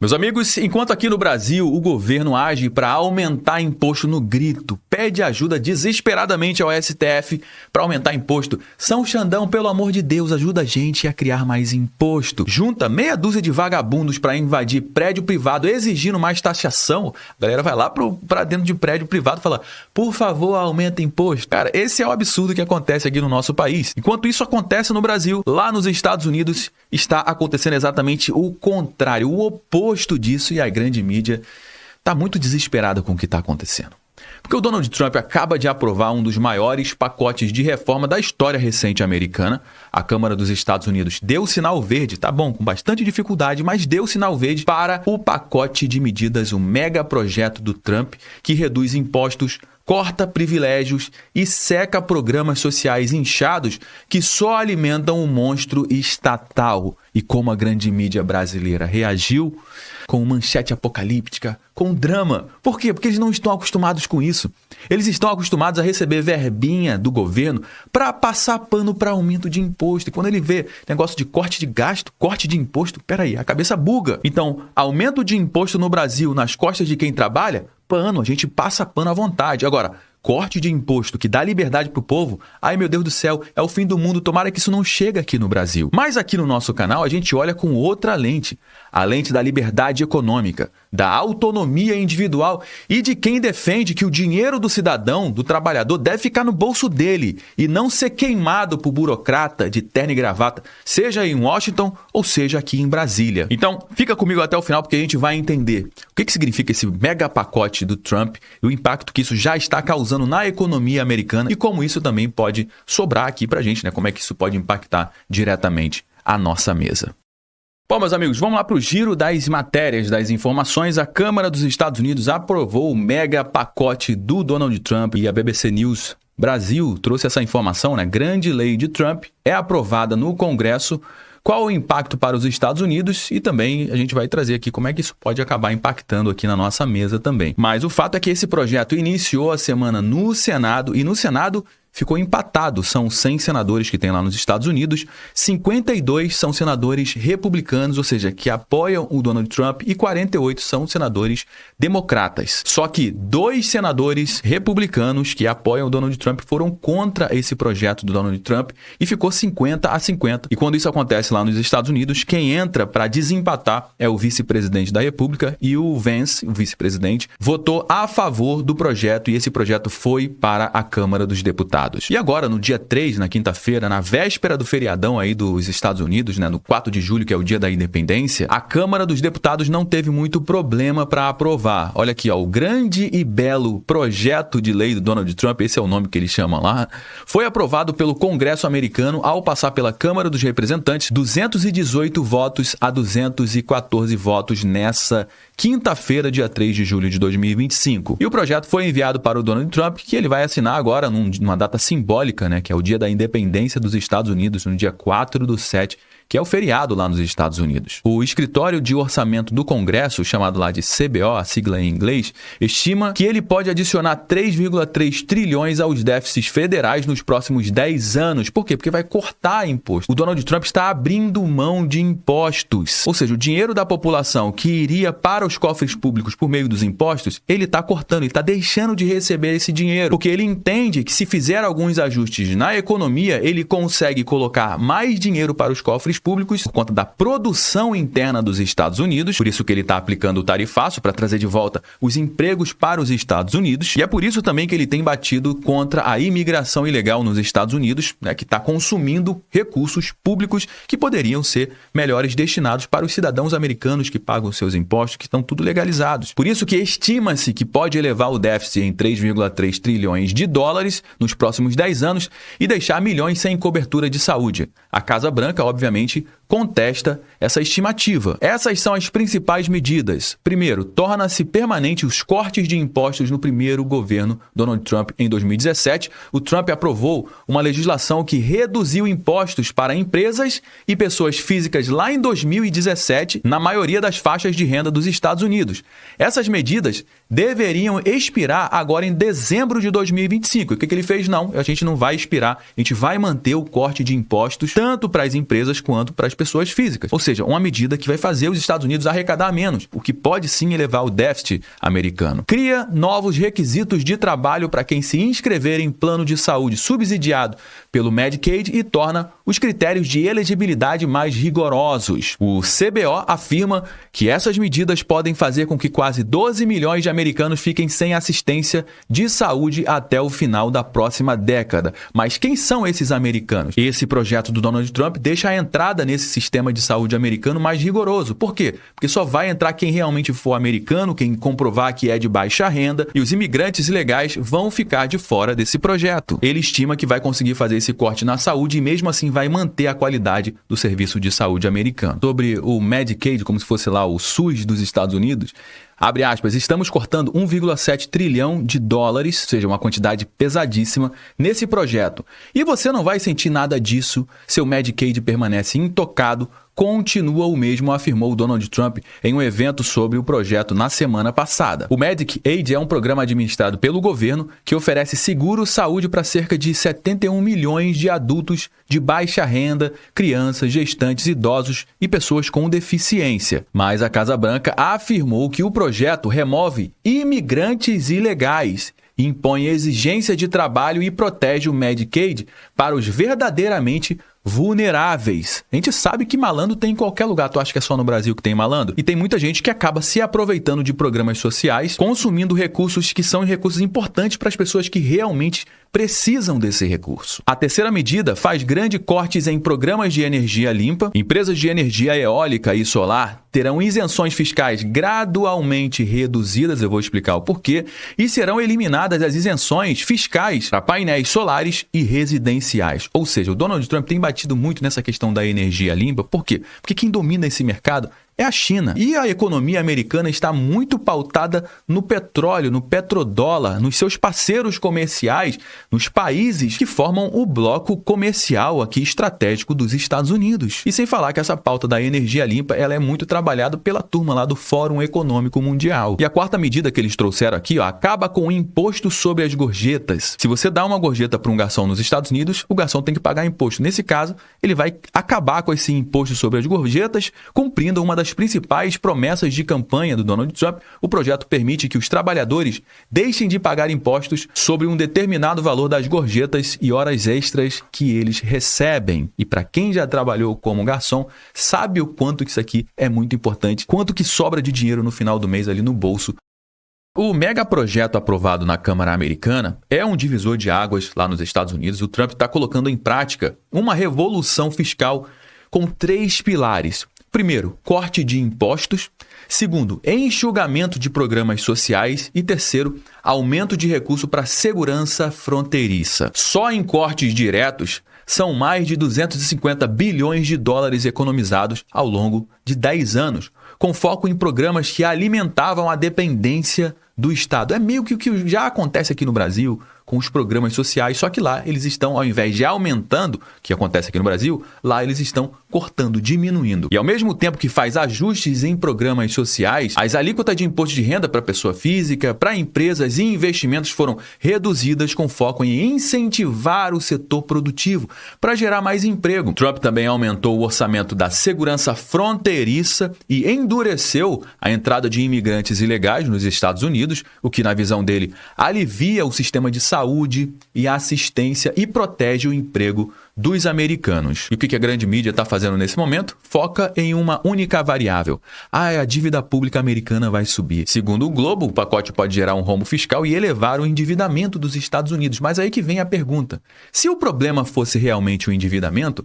Meus amigos, enquanto aqui no Brasil o governo age para aumentar imposto no grito, pede ajuda desesperadamente ao STF para aumentar imposto, São Xandão, pelo amor de Deus, ajuda a gente a criar mais imposto. Junta meia dúzia de vagabundos para invadir prédio privado exigindo mais taxação. A galera vai lá para dentro de prédio privado e fala, por favor, aumenta imposto. Cara, esse é o absurdo que acontece aqui no nosso país. Enquanto isso acontece no Brasil, lá nos Estados Unidos está acontecendo exatamente o contrário, o oposto disso, e a grande mídia está muito desesperada com o que está acontecendo. Porque o Donald Trump acaba de aprovar um dos maiores pacotes de reforma da história recente americana. A Câmara dos Estados Unidos deu sinal verde, tá bom, com bastante dificuldade, mas deu sinal verde para o pacote de medidas, o mega projeto do Trump, que reduz impostos, corta privilégios e seca programas sociais inchados que só alimentam o monstro estatal. E como a grande mídia brasileira reagiu? Com manchete apocalíptica, com drama. Por quê? Porque eles não estão acostumados com isso. Eles estão acostumados a receber verbinha do governo para passar pano para aumento de imposto. E quando ele vê negócio de corte de gasto, corte de imposto, peraí, a cabeça buga. Então, aumento de imposto no Brasil nas costas de quem trabalha? Pano, a gente passa pano à vontade. Agora, corte de imposto que dá liberdade para o povo, ai meu Deus do céu, é o fim do mundo, tomara que isso não chegue aqui no Brasil. Mas aqui no nosso canal a gente olha com outra lente, a lente da liberdade econômica, da autonomia individual e de quem defende que o dinheiro do cidadão, do trabalhador, deve ficar no bolso dele e não ser queimado por burocrata de terno e gravata, seja em Washington ou seja aqui em Brasília. Então, fica comigo até o final porque a gente vai entender o que significa esse mega pacote do Trump e o impacto que isso já está causando na economia americana e como isso também pode sobrar aqui pra gente, né? Como é que isso pode impactar diretamente a nossa mesa. Bom, meus amigos, vamos lá para o giro das matérias, das informações. A Câmara dos Estados Unidos aprovou o mega pacote do Donald Trump e a BBC News Brasil trouxe essa informação, né? Grande lei de Trump é aprovada no Congresso. Qual o impacto para os Estados Unidos? E também a gente vai trazer aqui como é que isso pode acabar impactando aqui na nossa mesa também. Mas o fato é que esse projeto iniciou a semana no Senado e no Senado ficou empatado. São 100 senadores que tem lá nos Estados Unidos, 52 são senadores republicanos, ou seja, que apoiam o Donald Trump, e 48 são senadores democratas. Só que 2 senadores republicanos que apoiam o Donald Trump foram contra esse projeto do Donald Trump e ficou 50-50. E quando isso acontece lá nos Estados Unidos, quem entra para desempatar é o vice-presidente da República, e o Vance, o vice-presidente, votou a favor do projeto e esse projeto foi para a Câmara dos Deputados. E agora, no dia 3, na quinta-feira, na véspera do feriadão aí dos Estados Unidos, né, no 4 de julho, que é o dia da independência, a Câmara dos Deputados não teve muito problema para aprovar. Olha aqui, ó, o grande e belo projeto de lei do Donald Trump, esse é o nome que ele chama lá, foi aprovado pelo Congresso americano ao passar pela Câmara dos Representantes, 218 votos a 214 votos nessa quinta-feira, dia 3 de julho de 2025. E o projeto foi enviado para o Donald Trump, que ele vai assinar agora numa data simbólica, né, que é o dia da independência dos Estados Unidos, no dia 4/7, que é o feriado lá nos Estados Unidos. O Escritório de Orçamento do Congresso, chamado lá de CBO, a sigla em inglês, estima que ele pode adicionar 3,3 trilhões aos déficits federais nos próximos 10 anos. Por quê? Porque vai cortar imposto. O Donald Trump está abrindo mão de impostos. Ou seja, o dinheiro da população que iria para os cofres públicos por meio dos impostos, ele está cortando, ele está deixando de receber esse dinheiro. Porque ele entende que se fizer alguns ajustes na economia, ele consegue colocar mais dinheiro para os cofres públicos por conta da produção interna dos Estados Unidos, por isso que ele está aplicando o tarifaço para trazer de volta os empregos para os Estados Unidos, e é por isso também que ele tem batido contra a imigração ilegal nos Estados Unidos, né, que está consumindo recursos públicos que poderiam ser melhores destinados para os cidadãos americanos que pagam seus impostos, que estão tudo legalizados. Por isso que estima-se que pode elevar o déficit em 3,3 trilhões de dólares nos próximos 10 anos e deixar milhões sem cobertura de saúde. A Casa Branca, obviamente, contesta essa estimativa. Essas são as principais medidas. Primeiro, torna-se permanente os cortes de impostos no primeiro governo Donald Trump em 2017. O Trump aprovou uma legislação que reduziu impostos para empresas e pessoas físicas lá em 2017, na maioria das faixas de renda dos Estados Unidos. Essas medidas deveriam expirar agora em dezembro de 2025. O que ele fez? Não, a gente não vai expirar, a gente vai manter o corte de impostos tanto para as empresas quanto para as pessoas físicas. Ou seja, uma medida que vai fazer os Estados Unidos arrecadar menos, o que pode sim elevar o déficit americano. Cria novos requisitos de trabalho para quem se inscrever em plano de saúde subsidiado pelo Medicaid e torna os critérios de elegibilidade mais rigorosos. O CBO afirma que essas medidas podem fazer com que quase 12 milhões de americanos fiquem sem assistência de saúde até o final da próxima década. Mas quem são esses americanos? Esse projeto do Donald Trump deixa a entrada nesse sistema de saúde americano mais rigoroso. Por quê? Porque só vai entrar quem realmente for americano, quem comprovar que é de baixa renda, e os imigrantes ilegais vão ficar de fora desse projeto. Ele estima que vai conseguir fazer esse corte na saúde e mesmo assim vai manter a qualidade do serviço de saúde americano. Sobre o Medicaid, como se fosse lá o SUS dos Estados Unidos, abre aspas, estamos cortando 1,7 trilhão de dólares, ou seja, uma quantidade pesadíssima, nesse projeto. E você não vai sentir nada disso, seu Medicaid permanece intocado, continua o mesmo, afirmou Donald Trump em um evento sobre o projeto na semana passada. O Medicaid é um programa administrado pelo governo que oferece seguro-saúde para cerca de 71 milhões de adultos de baixa renda, crianças, gestantes, idosos e pessoas com deficiência. Mas a Casa Branca afirmou que o projeto remove imigrantes ilegais, impõe exigência de trabalho e protege o Medicaid para os verdadeiramente vulneráveis. A gente sabe que malandro tem em qualquer lugar. Tu acha que é só no Brasil que tem malandro? E tem muita gente que acaba se aproveitando de programas sociais, consumindo recursos que são recursos importantes para as pessoas que realmente precisam desse recurso. A terceira medida faz grandes cortes em programas de energia limpa. Empresas de energia eólica e solar terão isenções fiscais gradualmente reduzidas, eu vou explicar o porquê, e serão eliminadas as isenções fiscais para painéis solares e residenciais. Ou seja, o Donald Trump tem batido muito nessa questão da energia limpa. Por quê? Porque quem domina esse mercado é a China. E a economia americana está muito pautada no petróleo, no petrodólar, nos seus parceiros comerciais, nos países que formam o bloco comercial aqui estratégico dos Estados Unidos. E sem falar que essa pauta da energia limpa, ela é muito trabalhada pela turma lá do Fórum Econômico Mundial. E a quarta medida que eles trouxeram aqui, acaba com o imposto sobre as gorjetas. Se você dá uma gorjeta para um garçom nos Estados Unidos, o garçom tem que pagar imposto. Nesse caso, ele vai acabar com esse imposto sobre as gorjetas, cumprindo uma das principais promessas de campanha do Donald Trump. O projeto permite que os trabalhadores deixem de pagar impostos sobre um determinado valor das gorjetas e horas extras que eles recebem. E para quem já trabalhou como garçom, sabe o quanto isso aqui é muito importante, quanto que sobra de dinheiro no final do mês ali no bolso. O megaprojeto aprovado na Câmara Americana é um divisor de águas lá nos Estados Unidos. O Trump está colocando em prática uma revolução fiscal com 3 pilares. Primeiro, corte de impostos. Segundo, enxugamento de programas sociais. E terceiro, aumento de recurso para segurança fronteiriça. Só em cortes diretos, são mais de 250 bilhões de dólares economizados ao longo de 10 anos, com foco em programas que alimentavam a dependência do Estado. É meio que o que já acontece aqui no Brasil com os programas sociais, só que lá eles estão, ao invés de aumentando, que acontece aqui no Brasil, lá eles estão cortando, diminuindo. E ao mesmo tempo que faz ajustes em programas sociais, as alíquotas de imposto de renda para pessoa física, para empresas e investimentos foram reduzidas com foco em incentivar o setor produtivo para gerar mais emprego. Trump também aumentou o orçamento da segurança fronteiriça e endureceu a entrada de imigrantes ilegais nos Estados Unidos, o que, na visão dele, alivia o sistema de saúde e assistência e protege o emprego dos americanos. E o que a grande mídia está fazendo nesse momento? Foca em uma única variável. A dívida pública americana vai subir. Segundo o Globo, o pacote pode gerar um rombo fiscal e elevar o endividamento dos Estados Unidos. Mas aí que vem a pergunta. Se o problema fosse realmente o endividamento,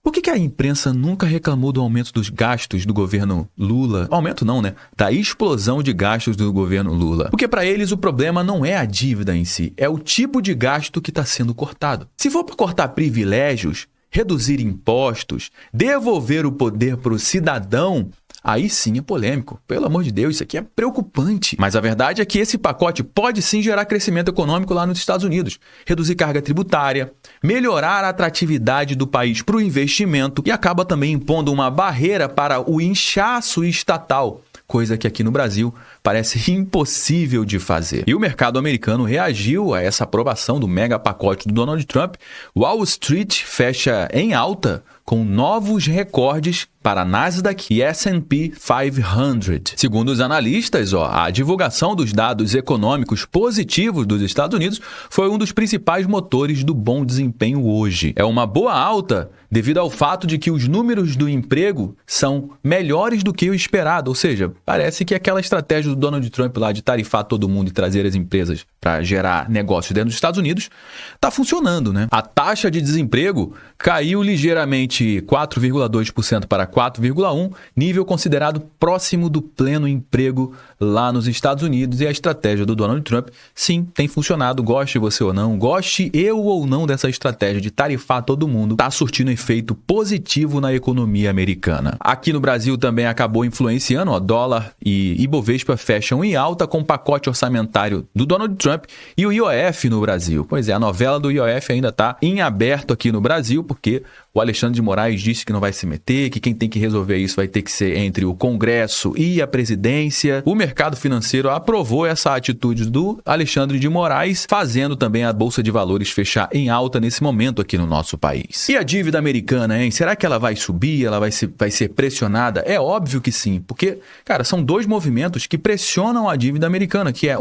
por que a imprensa nunca reclamou do aumento dos gastos do governo Lula? Aumento não, né? Da explosão de gastos do governo Lula. Porque para eles o problema não é a dívida em si, é o tipo de gasto que está sendo cortado. Se for para cortar privilégios, reduzir impostos, devolver o poder para o cidadão, aí sim é polêmico. Pelo amor de Deus, isso aqui é preocupante. Mas a verdade é que esse pacote pode sim gerar crescimento econômico lá nos Estados Unidos. Reduzir carga tributária, melhorar a atratividade do país para o investimento e acaba também impondo uma barreira para o inchaço estatal, coisa que aqui no Brasil parece impossível de fazer. E o mercado americano reagiu a essa aprovação do mega pacote do Donald Trump. Wall Street fecha em alta com novos recordes para a Nasdaq e S&P 500. Segundo os analistas, a divulgação dos dados econômicos positivos dos Estados Unidos foi um dos principais motores do bom desempenho hoje. É uma boa alta devido ao fato de que os números do emprego são melhores do que o esperado, ou seja, parece que aquela estratégia do Donald Trump lá de tarifar todo mundo e trazer as empresas para gerar negócios dentro dos Estados Unidos está funcionando, né? A taxa de desemprego caiu ligeiramente 4,2% para 4,1%, nível considerado próximo do pleno emprego lá nos Estados Unidos, e a estratégia do Donald Trump, sim, tem funcionado, goste você ou não, goste eu ou não dessa estratégia de tarifar todo mundo, está surtindo efeito positivo na economia americana. Aqui no Brasil também acabou influenciando, dólar e Ibovespa fecham em alta com o pacote orçamentário do Donald Trump e o IOF no Brasil. Pois é, a novela do IOF ainda está em aberto aqui no Brasil, porque o Alexandre de Moraes disse que não vai se meter, que quem tem que resolver isso vai ter que ser entre o Congresso e a presidência. O mercado financeiro aprovou essa atitude do Alexandre de Moraes, fazendo também a Bolsa de Valores fechar em alta nesse momento aqui no nosso país. E a dívida americana, hein? Será que ela vai subir? Ela vai ser pressionada? É óbvio que sim, porque, cara, são dois movimentos que pressionam a dívida americana, que é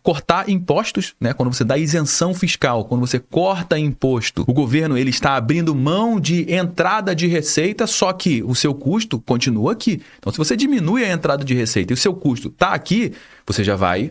cortar impostos, né? Quando você dá isenção fiscal, quando você corta imposto, o governo ele está abrindo mão de entrada de receita, só que o seu custo continua aqui. Então, se você diminui a entrada de receita e o seu custo está aqui, você já vai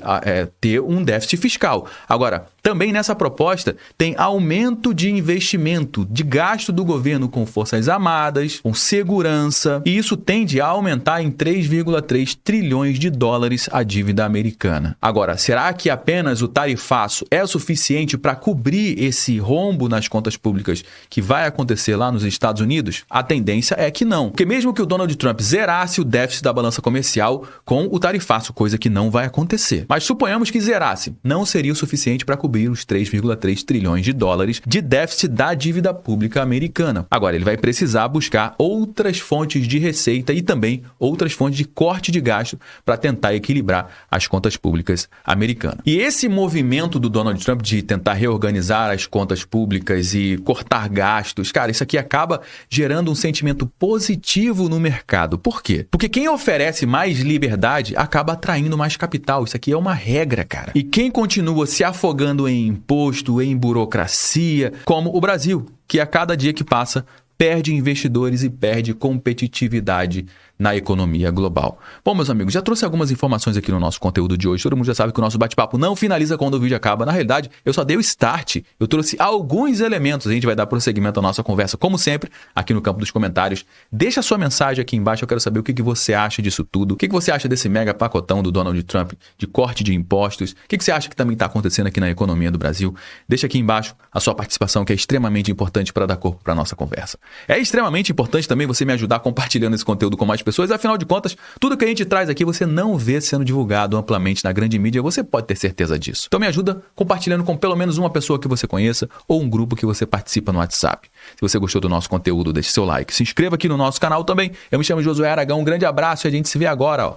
ter um déficit fiscal. Agora, também nessa proposta tem aumento de investimento, de gasto do governo com forças armadas, com segurança, e isso tende a aumentar em 3,3 trilhões de dólares a dívida americana. Agora, será que apenas o tarifaço é suficiente para cobrir esse rombo nas contas públicas que vai acontecer lá nos Estados Unidos? A tendência é que não, porque mesmo que o Donald Trump zerasse o déficit da balança comercial com o tarifaço, coisa que não vai acontecer. Mas suponhamos que zerasse, não seria o suficiente para cobrir os 3,3 trilhões de dólares de déficit da dívida pública americana. Agora, ele vai precisar buscar outras fontes de receita e também outras fontes de corte de gasto para tentar equilibrar as contas públicas americanas. E esse movimento do Donald Trump de tentar reorganizar as contas públicas e cortar gastos, cara, isso aqui acaba gerando um sentimento positivo no mercado. Por quê? Porque quem oferece mais liberdade acaba atraindo mais capital. Isso aqui é uma regra, cara. E quem continua se afogando em imposto, em burocracia, como o Brasil, que a cada dia que passa perde investidores e perde competitividade na economia global. Bom, meus amigos, já trouxe algumas informações aqui no nosso conteúdo de hoje. Todo mundo já sabe que o nosso bate-papo não finaliza quando o vídeo acaba. Na realidade, eu só dei o start. Eu trouxe alguns elementos. A gente vai dar prosseguimento à nossa conversa, como sempre, aqui no campo dos comentários. Deixa a sua mensagem aqui embaixo. Eu quero saber o que você acha disso tudo. O que você acha desse mega pacotão do Donald Trump de corte de impostos? O que você acha que também está acontecendo aqui na economia do Brasil? Deixa aqui embaixo a sua participação, que é extremamente importante para dar corpo para a nossa conversa. É extremamente importante também você me ajudar compartilhando esse conteúdo com mais pessoas. Afinal de contas, tudo que a gente traz aqui você não vê sendo divulgado amplamente na grande mídia, você pode ter certeza disso. Então me ajuda compartilhando com pelo menos uma pessoa que você conheça ou um grupo que você participa no WhatsApp. Se você gostou do nosso conteúdo, deixe seu like. Se inscreva aqui no nosso canal também. Eu me chamo Josué Aragão, um grande abraço e a gente se vê agora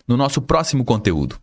no nosso próximo conteúdo.